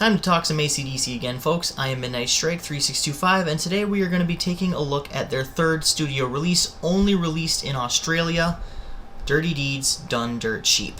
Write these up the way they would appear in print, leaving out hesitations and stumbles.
Time to talk some ACDC again, folks. I am Midnight Strike 3625, and today we are going to be taking a look at their third studio release, only released in Australia, Dirty Deeds Done Dirt Cheap.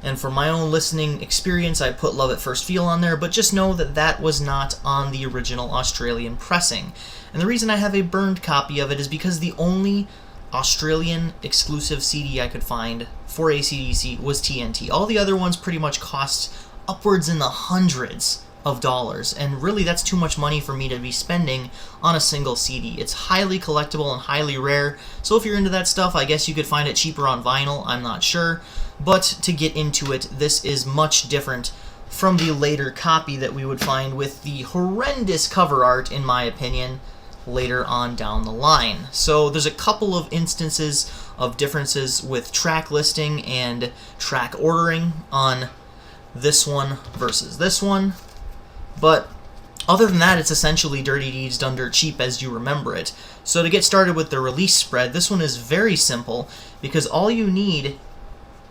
And for my own listening experience, I put Love at First Feel on there, but just know that that was not on the original Australian pressing. And the reason I have a burned copy of it is because the only Australian exclusive CD I could find for ACDC was TNT. All the other ones pretty much cost upwards in the hundreds of dollars, and really that's too much money for me to be spending on a single CD. It's highly collectible and highly rare, so if you're into that stuff, I guess you could find it cheaper on vinyl, I'm not sure. But to get into it, this is much different from the later copy that we would find with the horrendous cover art, in my opinion, later on down the line. So there's a couple of instances of differences with track listing and track ordering on this one versus this one, but other than that, it's essentially Dirty Deeds Done Dirt Cheap as you remember it. So to get started with the release spread, this one is very simple because all you need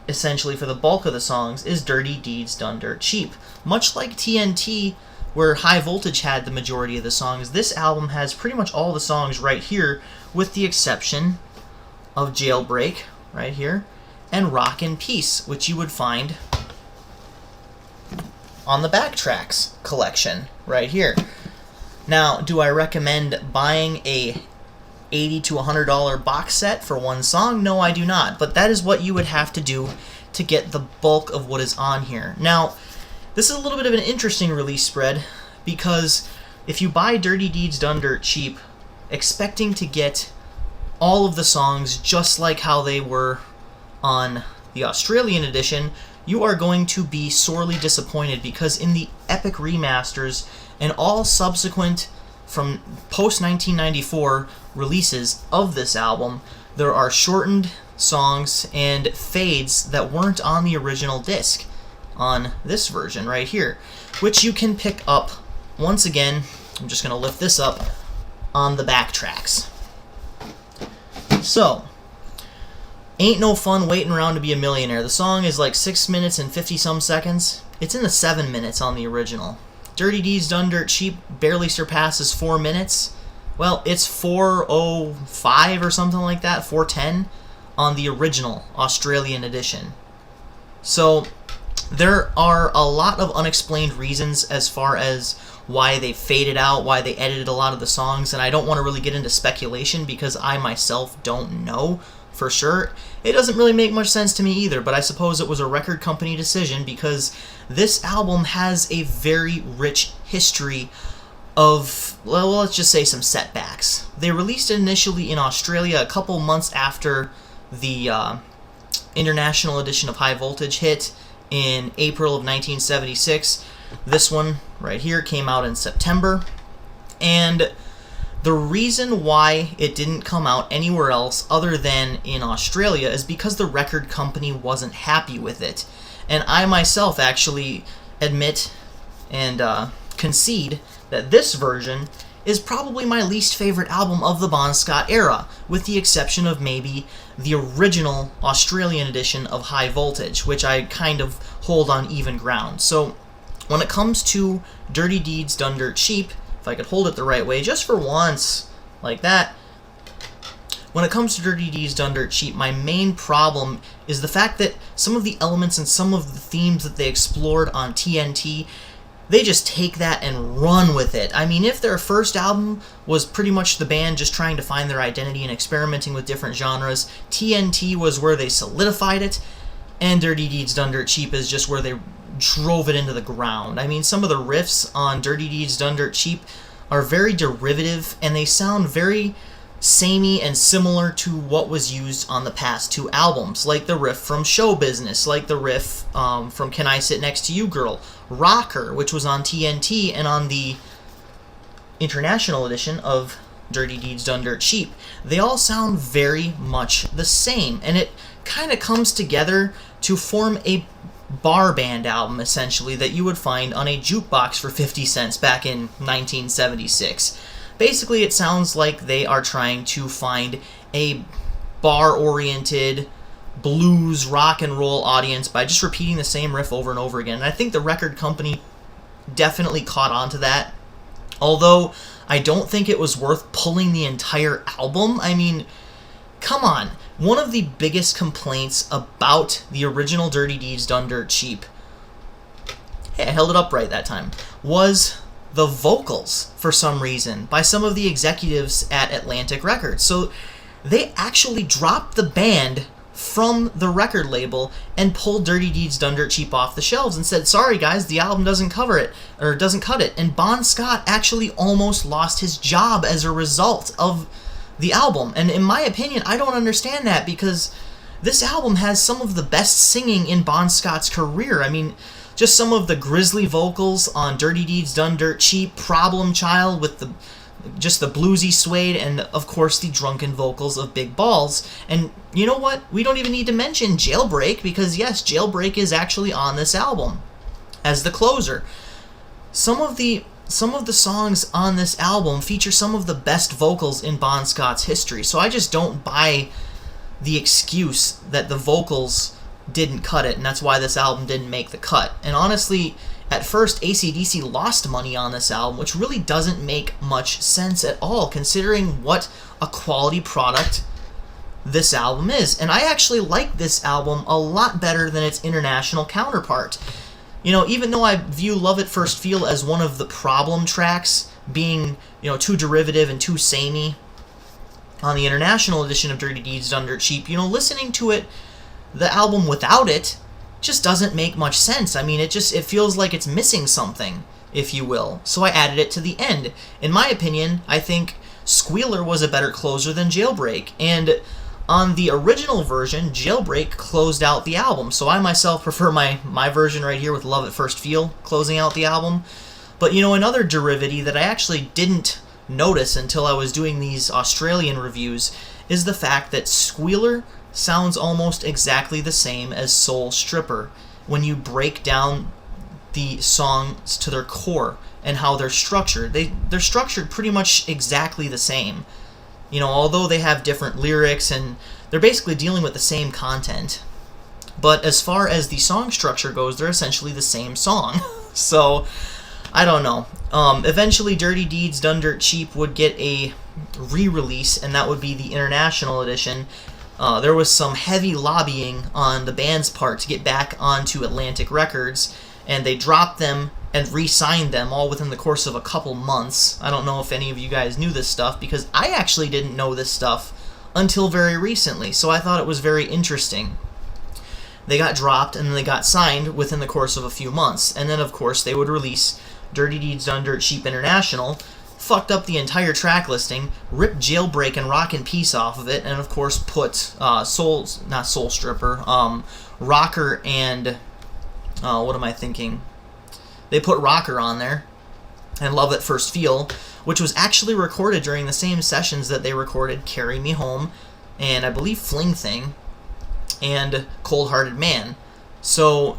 essentially for the bulk of the songs is Dirty Deeds Done Dirt Cheap. Much like TNT, where High Voltage had the majority of the songs, this album has pretty much all the songs right here, with the exception of Jailbreak, right here, and Rock in Peace, which you would find on the Backtracks collection, right here. Now, do I recommend buying a $80 to $100 box set for one song? No, I do not, but that is what you would have to do to get the bulk of what is on here. Now, this is a little bit of an interesting release spread, because if you buy Dirty Deeds Done Dirt Cheap, expecting to get all of the songs just like how they were on the Australian edition, you are going to be sorely disappointed, because in the Epic remasters and all subsequent from post-1994 releases of this album, there are shortened songs and fades that weren't on the original disc on this version right here, which you can pick up, once again, I'm just going to lift this up, on the Backtracks. So, Ain't No Fun Waiting Around to Be a Millionaire. The song is like 6 minutes and 50-some seconds. It's in the 7 minutes on the original. Dirty Deeds Done Dirt Cheap barely surpasses 4 minutes. Well, it's 4:05 or something like that, 4:10 on the original Australian edition. So, there are a lot of unexplained reasons as far as why they faded out, why they edited a lot of the songs, and I don't want to really get into speculation because I myself don't know for sure. It doesn't really make much sense to me either, but I suppose it was a record company decision because this album has a very rich history of, well, let's just say some setbacks. They released it initially in Australia a couple months after the international edition of High Voltage hit in April of 1976. This one right here came out in September, and the reason why it didn't come out anywhere else other than in Australia is because the record company wasn't happy with it. And I myself actually admit and concede that this version is probably my least favorite album of the Bon Scott era, with the exception of maybe the original Australian edition of High Voltage, which I kind of hold on even ground. So when it comes to Dirty Deeds Done Dirt Cheap, if I could hold it the right way, just for once, like that. When it comes to Dirty Deeds Done Dirt Cheap, my main problem is the fact that some of the elements and some of the themes that they explored on TNT, they just take that and run with it. I mean, if their first album was pretty much the band just trying to find their identity and experimenting with different genres, TNT was where they solidified it, and Dirty Deeds Done Dirt Cheap is just where they drove it into the ground. I mean, some of the riffs on Dirty Deeds Done Dirt Cheap are very derivative, and they sound very samey and similar to what was used on the past two albums, like the riff from Show Business, like the riff from Can I Sit Next to You Girl, Rocker, which was on TNT and on the international edition of Dirty Deeds Done Dirt Cheap. They all sound very much the same, and it kind of comes together to form a bar band album, essentially, that you would find on a jukebox for 50 cents back in 1976. Basically, it sounds like they are trying to find a bar-oriented blues rock and roll audience by just repeating the same riff over and over again. And I think the record company definitely caught on to that. Although I don't think it was worth pulling the entire album. I mean, come on. One of the biggest complaints about the original Dirty Deeds Done Dirt Cheap, hey, I held it upright that time, was the vocals, for some reason, by some of the executives at Atlantic Records. So they actually dropped the band from the record label and pulled Dirty Deeds Done Dirt Cheap off the shelves and said, sorry guys, the album doesn't cover it, or doesn't cut it. And Bon Scott actually almost lost his job as a result of the album. And in my opinion, I don't understand that, because this album has some of the best singing in Bon Scott's career. I mean, just some of the grisly vocals on Dirty Deeds Done Dirt Cheap, Problem Child with the bluesy suede, and of course the drunken vocals of Big Balls. And you know what? We don't even need to mention Jailbreak, because yes, Jailbreak is actually on this album as the closer. Some of the songs on this album feature some of the best vocals in Bon Scott's history, so I just don't buy the excuse that the vocals didn't cut it, and that's why this album didn't make the cut. And honestly, at first, AC/DC lost money on this album, which really doesn't make much sense at all, considering what a quality product this album is. And I actually like this album a lot better than its international counterpart. You know, even though I view Love at First Feel as one of the problem tracks, being, you know, too derivative and too samey on the international edition of Dirty Deeds Done Dirt Cheap, you know, listening to it, the album without it, just doesn't make much sense. I mean, it feels like it's missing something, if you will. So I added it to the end. In my opinion, I think Squealer was a better closer than Jailbreak. And on the original version, Jailbreak closed out the album. So I myself prefer my version right here with Love at First Feel closing out the album. But, you know, another derivative that I actually didn't notice until I was doing these Australian reviews is the fact that Squealer sounds almost exactly the same as Soul Stripper when you break down the songs to their core and how they're structured. They're structured pretty much exactly the same. You know, although they have different lyrics and they're basically dealing with the same content. But as far as the song structure goes, they're essentially the same song. So, I don't know. Eventually, Dirty Deeds Done Dirt Cheap would get a re-release, and that would be the international edition. There was some heavy lobbying on the band's part to get back onto Atlantic Records, and they dropped them and re-signed them all within the course of a couple months. I don't know if any of you guys knew this stuff, because I actually didn't know this stuff until very recently, so I thought it was very interesting. They got dropped, and then they got signed within the course of a few months, and then of course they would release Dirty Deeds Done Dirt Cheap International, fucked up the entire track listing, ripped Jailbreak and Rock and Peace off of it, and of course put Soul Stripper, Rocker and, what am I thinking? They put Rocker on there, and Love at First Feel, which was actually recorded during the same sessions that they recorded Carry Me Home, and I believe Fling Thing, and Cold Hearted Man. So,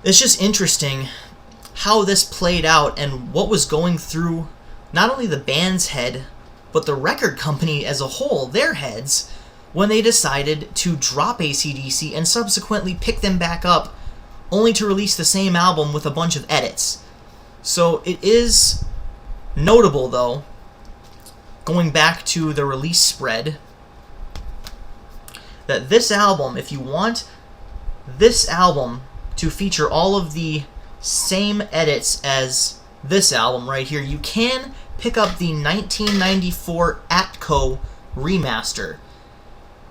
it's just interesting how this played out and what was going through not only the band's head, but the record company as a whole, their heads, when they decided to drop AC/DC and subsequently pick them back up, only to release the same album with a bunch of edits. So it is notable, though, going back to the release spread, that this album, if you want this album to feature all of the same edits as this album right here, you can pick up the 1994 Atco Remaster,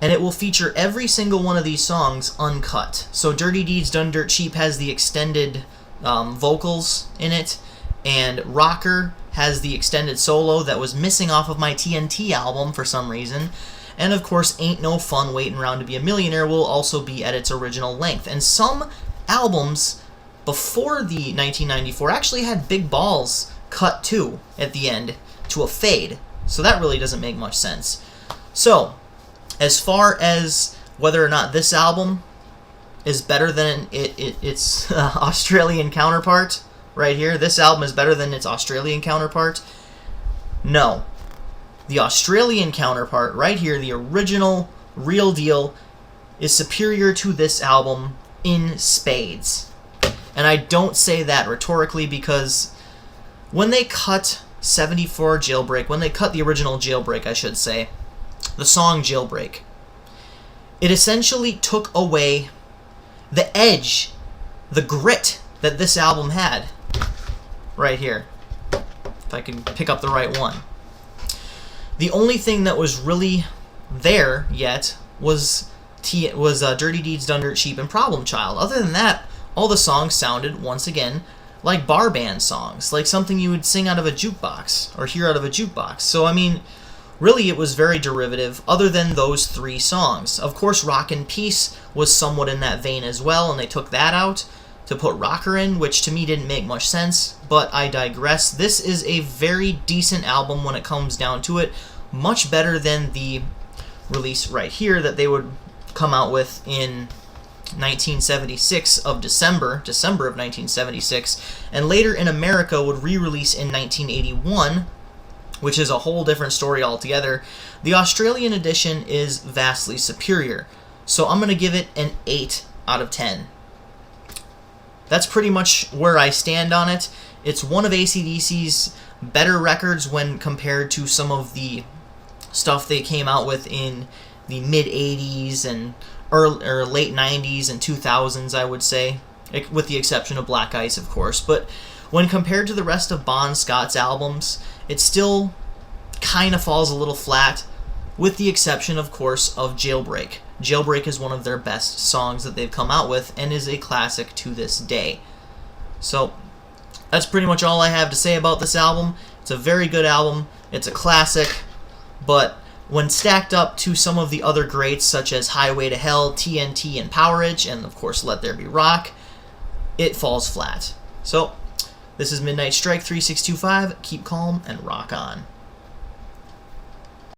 and it will feature every single one of these songs uncut. So Dirty Deeds Done Dirt Cheap has the extended vocals in it, and Rocker has the extended solo that was missing off of my TNT album for some reason, and of course Ain't No Fun Waitin' Around to Be a Millionaire will also be at its original length. And some albums before the 1994 actually had Big Balls cut too at the end to a fade, so that really doesn't make much sense. So, as far as whether or not this album is better than its Australian counterpart right here, this album is better than its Australian counterpart, no. The Australian counterpart right here, the original, real deal, is superior to this album in spades. And I don't say that rhetorically, because when they cut 74 Jailbreak, when they cut the original Jailbreak, I should say, the song Jailbreak, it essentially took away the edge, the grit that this album had. Right here. If I can pick up the right one. The only thing that was really there yet was Dirty Deeds Done Dirt Cheap and Problem Child. Other than that, all the songs sounded, once again, like bar band songs, like something you would sing out of a jukebox, or hear out of a jukebox. So, I mean, really it was very derivative, other than those 3 songs. Of course, Rockin' Peace was somewhat in that vein as well, and they took that out to put Rocker in, which to me didn't make much sense, but I digress. This is a very decent album when it comes down to it, much better than the release right here that they would come out with in 1976 of December of 1976, and later in America would re-release in 1981, which is a whole different story altogether. The Australian edition is vastly superior, so I'm going to give it an 8 out of 10. That's pretty much where I stand on it. It's one of AC/DC's better records when compared to some of the stuff they came out with in the mid-'80s and late 90s and 2000s, I would say, with the exception of Black Ice, of course. But when compared to the rest of Bon Scott's albums, it still kind of falls a little flat, with the exception, of course, of Jailbreak. Jailbreak is one of their best songs that they've come out with and is a classic to this day. So that's pretty much all I have to say about this album. It's a very good album. It's a classic, but when stacked up to some of the other greats such as Highway to Hell, TNT, and Powerage, and of course Let There Be Rock, it falls flat. So this is Midnight Strike 3625. Keep calm and rock on.